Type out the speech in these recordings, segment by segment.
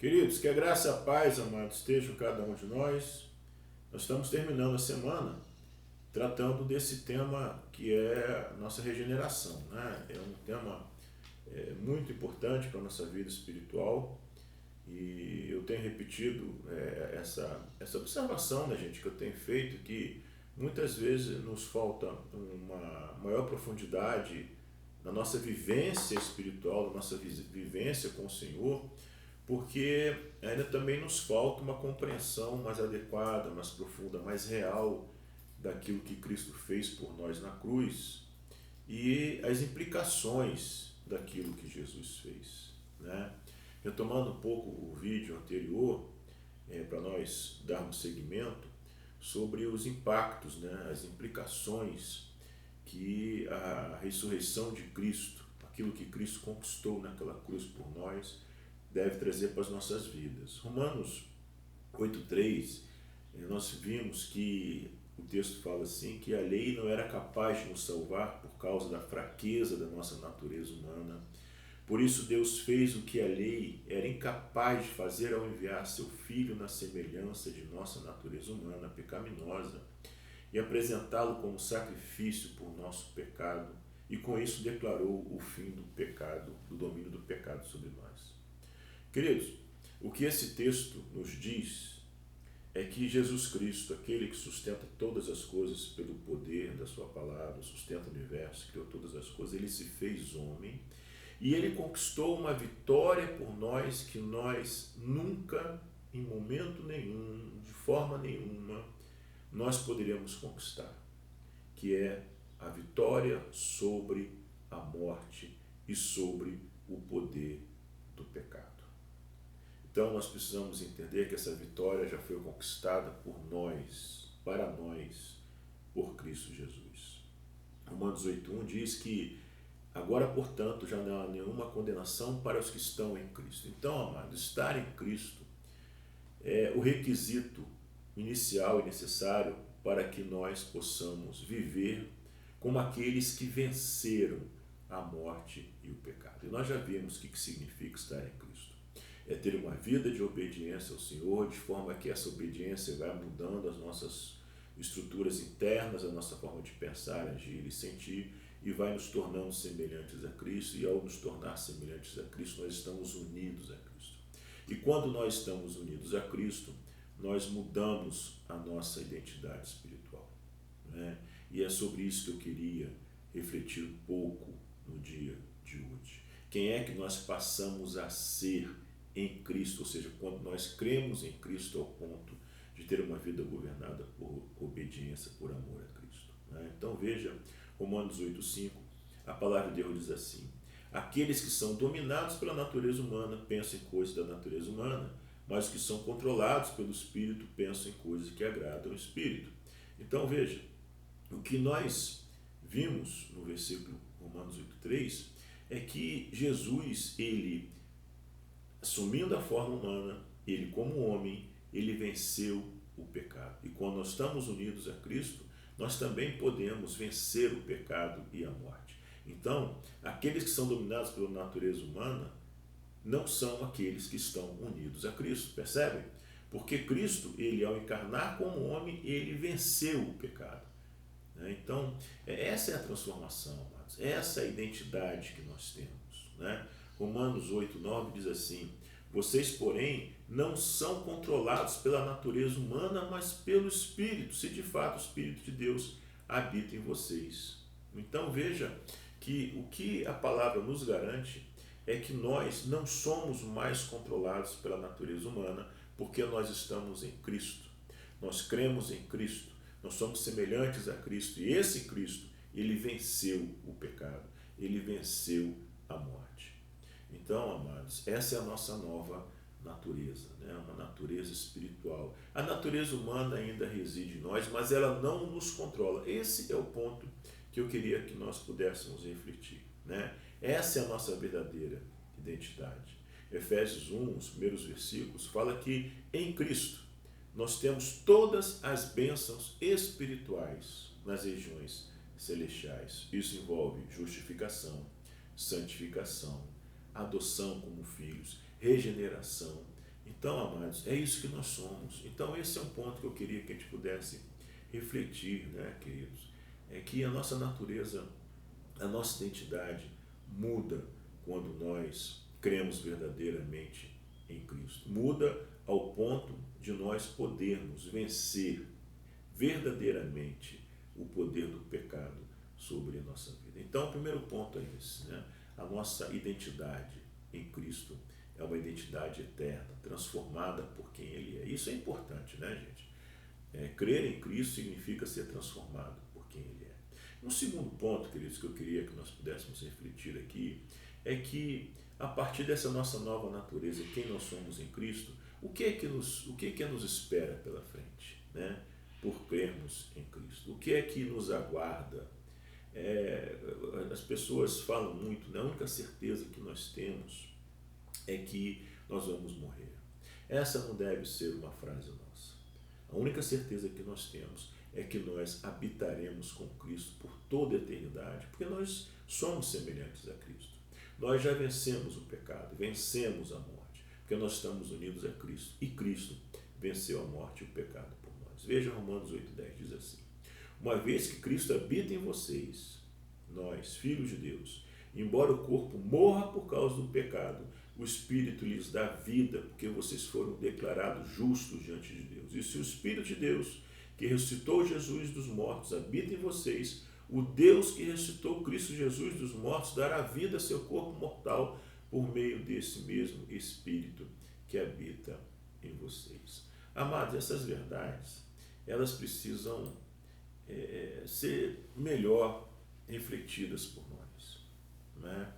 Queridos, que a graça e a paz, amados, estejam cada um de nós. Nós estamos terminando a semana tratando desse tema que é a nossa regeneração, né? É um tema muito importante para a nossa vida espiritual e eu tenho repetido essa observação, né, gente, que eu tenho feito, que muitas vezes nos falta uma maior profundidade na nossa vivência espiritual, na nossa vivência com o Senhor, porque ainda também nos falta uma compreensão mais adequada, mais profunda, mais real daquilo que Cristo fez por nós na cruz e as implicações daquilo que Jesus fez, né? Retomando um pouco o vídeo anterior, para nós darmos seguimento sobre os impactos, né, as implicações que a ressurreição de Cristo, aquilo que Cristo conquistou naquela cruz por nós, deve trazer para as nossas vidas. Romanos 8,3, nós vimos que o texto fala assim, que a lei não era capaz de nos salvar por causa da fraqueza da nossa natureza humana. Por isso Deus fez o que a lei era incapaz de fazer ao enviar seu Filho na semelhança de nossa natureza humana pecaminosa e apresentá-lo como sacrifício por nosso pecado, e com isso declarou o fim do pecado, do domínio do pecado sobre nós. Queridos, o que esse texto nos diz é que Jesus Cristo, aquele que sustenta todas as coisas pelo poder da sua palavra, sustenta o universo, criou todas as coisas, ele se fez homem e ele conquistou uma vitória por nós que nós nunca, em momento nenhum, de forma nenhuma, nós poderíamos conquistar, que é a vitória sobre a morte e sobre o poder do pecado. Então nós precisamos entender que essa vitória já foi conquistada por nós, para nós, por Cristo Jesus. Romanos 8,1 diz que agora, portanto, já não há nenhuma condenação para os que estão em Cristo. Então, amados, estar em Cristo é o requisito inicial e necessário para que nós possamos viver como aqueles que venceram a morte e o pecado. E nós já vimos o que significa estar em Cristo. É ter uma vida de obediência ao Senhor, de forma que essa obediência vai mudando as nossas estruturas internas, a nossa forma de pensar, agir e sentir, e vai nos tornando semelhantes a Cristo, e ao nos tornar semelhantes a Cristo, nós estamos unidos a Cristo. E quando nós estamos unidos a Cristo, nós mudamos a nossa identidade espiritual, né? E é sobre isso que eu queria refletir um pouco no dia de hoje. Quem é que nós passamos a ser em Cristo, ou seja, quando nós cremos em Cristo ao ponto de ter uma vida governada por obediência, por amor a Cristo, né? Então veja, Romanos 8,5, a palavra de Deus diz assim: aqueles que são dominados pela natureza humana pensam em coisas da natureza humana, mas os que são controlados pelo Espírito pensam em coisas que agradam ao Espírito. Então veja, o que nós vimos no versículo Romanos 8,3 é que Jesus, ele, assumindo a forma humana, ele como homem, ele venceu o pecado. E quando nós estamos unidos a Cristo, nós também podemos vencer o pecado e a morte. Então, aqueles que são dominados pela natureza humana não são aqueles que estão unidos a Cristo, percebem? Porque Cristo, ele ao encarnar como homem, ele venceu o pecado. Então, essa é a transformação, amados. Essa é a identidade que nós temos, né? Romanos 8,9 diz assim: vocês, porém, não são controlados pela natureza humana, mas pelo Espírito, se de fato o Espírito de Deus habita em vocês. Então veja que o que a palavra nos garante é que nós não somos mais controlados pela natureza humana, porque nós estamos em Cristo. Nós cremos em Cristo, nós somos semelhantes a Cristo, e esse Cristo, ele venceu o pecado, ele venceu a morte. Então, amados, essa é a nossa nova natureza, né? Uma natureza espiritual. A natureza humana ainda reside em nós, mas ela não nos controla. Esse é o ponto que eu queria que nós pudéssemos refletir, né? Essa é a nossa verdadeira identidade. Efésios 1, os primeiros versículos, fala que em Cristo nós temos todas as bênçãos espirituais nas regiões celestiais. Isso envolve justificação, santificação, adoção como filhos, regeneração, Então, amados, é isso que nós somos. Então, esse é um ponto que eu queria que a gente pudesse refletir, né, queridos? É que a nossa natureza, a nossa identidade muda quando nós cremos verdadeiramente em Cristo. Muda ao ponto de nós podermos vencer verdadeiramente o poder do pecado sobre a nossa vida. Então, o primeiro ponto é esse, né? A nossa identidade em Cristo é uma identidade eterna, transformada por quem Ele é. Isso é importante, né, gente? Crer em Cristo significa ser transformado por quem Ele é. Um segundo ponto, queridos, que eu queria que nós pudéssemos refletir aqui, é que a partir dessa nossa nova natureza, quem nós somos em Cristo, o que é que nos espera pela frente, né? Por crermos em Cristo? O que é que nos aguarda? As pessoas falam muito, né? A única certeza que nós temos é que nós vamos morrer. Essa não deve ser uma frase nossa. A única certeza que nós temos é que nós habitaremos com Cristo por toda a eternidade, porque nós somos semelhantes a Cristo. Nós já vencemos o pecado, vencemos a morte, porque nós estamos unidos a Cristo, e Cristo venceu a morte e o pecado por nós. Veja Romanos 8,10, diz assim: uma vez que Cristo habita em vocês, nós, filhos de Deus, embora o corpo morra por causa do pecado, o Espírito lhes dá vida, porque vocês foram declarados justos diante de Deus. E se o Espírito de Deus, que ressuscitou Jesus dos mortos, habita em vocês, o Deus que ressuscitou Cristo Jesus dos mortos dará vida a seu corpo mortal por meio desse mesmo Espírito que habita em vocês. Amados, essas verdades, elas precisam ser melhor refletidas por nós, né?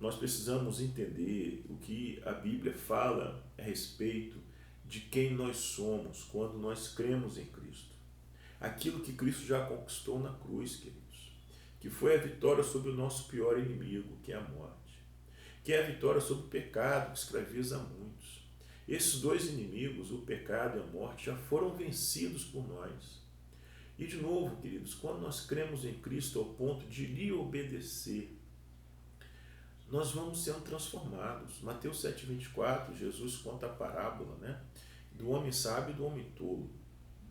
Nós precisamos entender o que a Bíblia fala a respeito de quem nós somos quando nós cremos em Cristo. Aquilo que Cristo já conquistou na cruz, queridos, que foi a vitória sobre o nosso pior inimigo, que é a morte, que é a vitória sobre o pecado, que escraviza muitos. Esses dois inimigos, o pecado e a morte, já foram vencidos por nós. E de novo, queridos, quando nós cremos em Cristo ao ponto de lhe obedecer, nós vamos sendo transformados. Mateus 7,24, Jesus conta a parábola, né, do homem sábio e do homem tolo.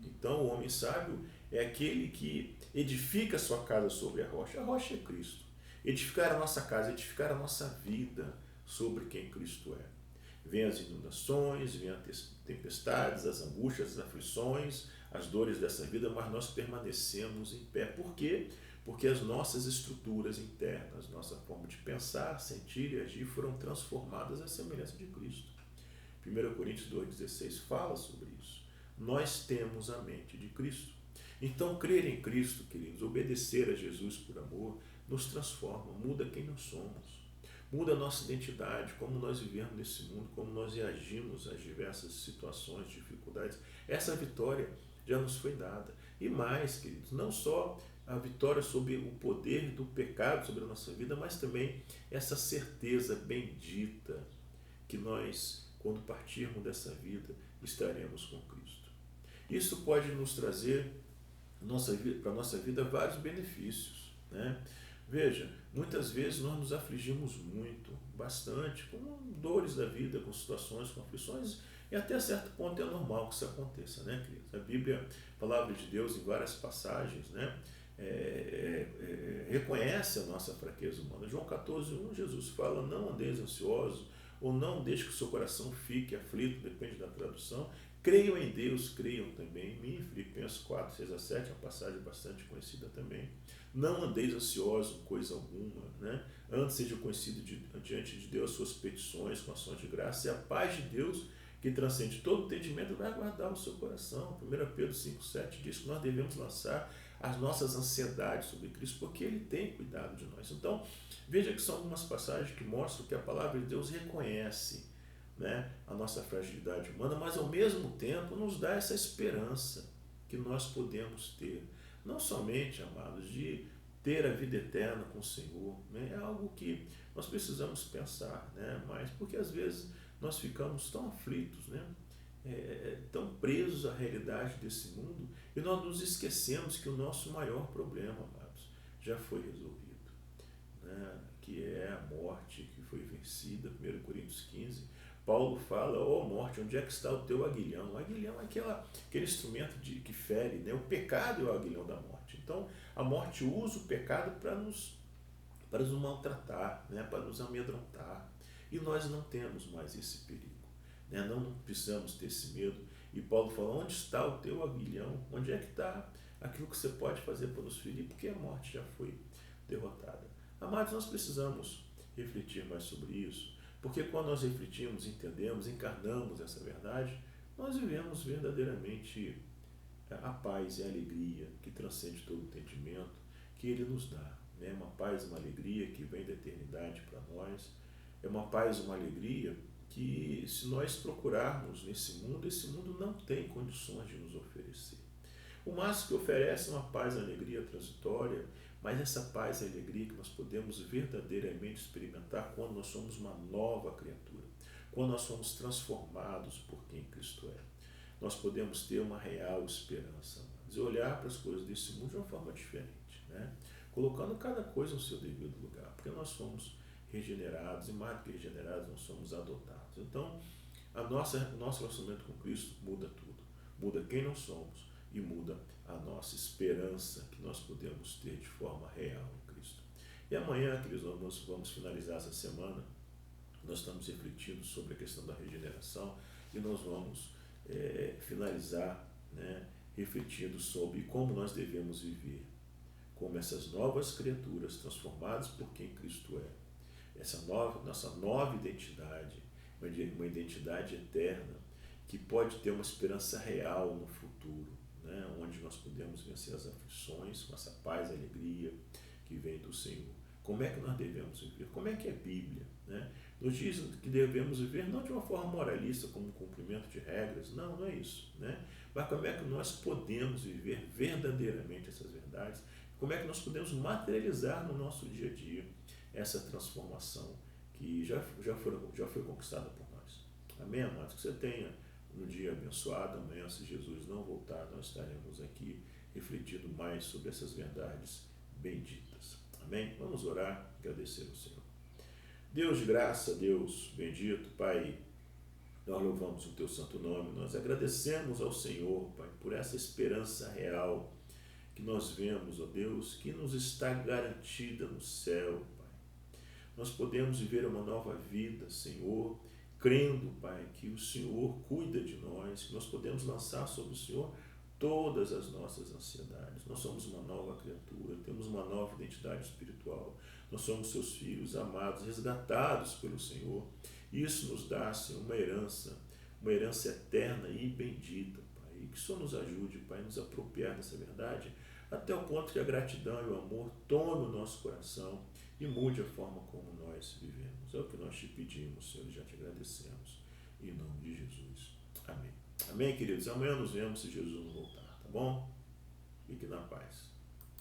Então, o homem sábio é aquele que edifica a sua casa sobre a rocha. A rocha é Cristo. Edificar a nossa casa, edificar a nossa vida sobre quem Cristo é. Vêm as inundações, vêm as tempestades, as angústias, as aflições, as dores dessa vida, mas nós permanecemos em pé. Por quê? Porque as nossas estruturas internas, nossa forma de pensar, sentir e agir foram transformadas à semelhança de Cristo. 1 Coríntios 2,16 fala sobre isso. Nós temos a mente de Cristo. Então, crer em Cristo, queridos, obedecer a Jesus por amor, nos transforma, muda quem nós somos. Muda a nossa identidade, como nós vivemos nesse mundo, como nós reagimos às diversas situações, dificuldades. Essa vitória já nos foi dada. E mais, queridos, não só a vitória sobre o poder do pecado sobre a nossa vida, mas também essa certeza bendita que nós, quando partirmos dessa vida, estaremos com Cristo. Isso pode nos trazer para a nossa vida vários benefícios, né? Veja, muitas vezes nós nos afligimos muito, bastante, com dores da vida, com situações, com aflições, e até certo ponto é normal que isso aconteça, né, queridos? A Bíblia, a palavra de Deus, em várias passagens, né, reconhece a nossa fraqueza humana. João 14,1, Jesus fala: não andeis ansiosos, ou não deixe que o seu coração fique aflito, depende da tradução. Creiam em Deus, creiam também em mim. Filipenses 4,6-7, uma passagem bastante conhecida também. Não andeis ansiosos, coisa alguma, né? Antes seja conhecido diante de Deus as suas petições com ações de graça, e a paz de Deus, que transcende todo entendimento, vai guardar o seu coração. 1 Pedro 5,7 diz que nós devemos lançar as nossas ansiedades sobre Cristo, porque Ele tem cuidado de nós. Então, veja que são algumas passagens que mostram que a palavra de Deus reconhece, né, a nossa fragilidade humana, mas ao mesmo tempo nos dá essa esperança que nós podemos ter. Não somente, amados, de ter a vida eterna com o Senhor, né, é algo que nós precisamos pensar, né, mas porque às vezes nós ficamos tão aflitos, né, tão presos à realidade desse mundo, e nós nos esquecemos que o nosso maior problema, amados, já foi resolvido, né, que é a morte que foi vencida. 1 Coríntios 15, Paulo fala, ó morte, onde é que está o teu aguilhão? O aguilhão é aquele instrumento que fere, né? O pecado é o aguilhão da morte. Então, a morte usa o pecado para nos maltratar, né? Para nos amedrontar. E nós não temos mais esse perigo, né? Não precisamos ter esse medo. E Paulo fala, onde está o teu aguilhão? Onde é que está aquilo que você pode fazer para nos ferir? Porque a morte já foi derrotada. Amados, nós precisamos refletir mais sobre isso, porque quando nós refletimos, entendemos, encarnamos essa verdade, nós vivemos verdadeiramente a paz e a alegria que transcende todo o entendimento que Ele nos dá. Né? Uma paz e uma alegria que vem da eternidade para nós. É uma paz e uma alegria que, se nós procurarmos nesse mundo, esse mundo não tem condições de nos oferecer. O máximo que oferece é uma paz e alegria transitória, mas essa paz e alegria que nós podemos verdadeiramente experimentar quando nós somos uma nova criatura, quando nós somos transformados por quem Cristo é. Nós podemos ter uma real esperança, mas olhar para as coisas desse mundo de uma forma diferente, né? Colocando cada coisa no seu devido lugar, porque nós somos regenerados, e mais do que regenerados, nós somos adotados. Então, o nosso relacionamento com Cristo muda tudo, muda quem nós somos e muda a nossa esperança que nós podemos ter de forma real em Cristo. E amanhã, queridos, vamos finalizar essa semana. Nós estamos refletindo sobre a questão da regeneração e nós vamos finalizar, né, refletindo sobre como nós devemos viver, como essas novas criaturas transformadas por quem Cristo é. Nossa nova identidade, uma identidade eterna, que pode ter uma esperança real no futuro, né? Onde nós podemos vencer as aflições com essa paz e alegria que vem do Senhor. Como é que nós devemos viver? Como é que é a Bíblia? Né? Nos diz que devemos viver não de uma forma moralista, como um cumprimento de regras, não é isso. Né? Mas como é que nós podemos viver verdadeiramente essas verdades? Como é que nós podemos materializar no nosso dia a dia essa transformação que já foi conquistada por nós? Amém, amados? Que você tenha um dia abençoado. Amanhã, se Jesus não voltar, nós estaremos aqui refletindo mais sobre essas verdades benditas. Amém? Vamos orar, agradecer ao Senhor. Deus de graça, Deus bendito, Pai, nós louvamos o Teu santo nome, nós agradecemos ao Senhor, Pai, por essa esperança real que nós vemos, ó Deus, que nos está garantida no céu, Pai. Nós podemos viver uma nova vida, Senhor, crendo, Pai, que o Senhor cuida de nós, que nós podemos lançar sobre o Senhor todas as nossas ansiedades. Nós somos uma nova criatura, temos uma nova identidade espiritual. Nós somos seus filhos amados, resgatados pelo Senhor. Isso nos dá, Senhor, uma herança eterna e bendita, Pai. E que o Senhor nos ajude, Pai, a nos apropriar dessa verdade, até o ponto que a gratidão e o amor tome o nosso coração e mude a forma como nós vivemos. É o que nós te pedimos, Senhor, e já te agradecemos. Em nome de Jesus. Amém. Amém, queridos? Amanhã nos vemos, se Jesus não voltar, tá bom? Fique na paz.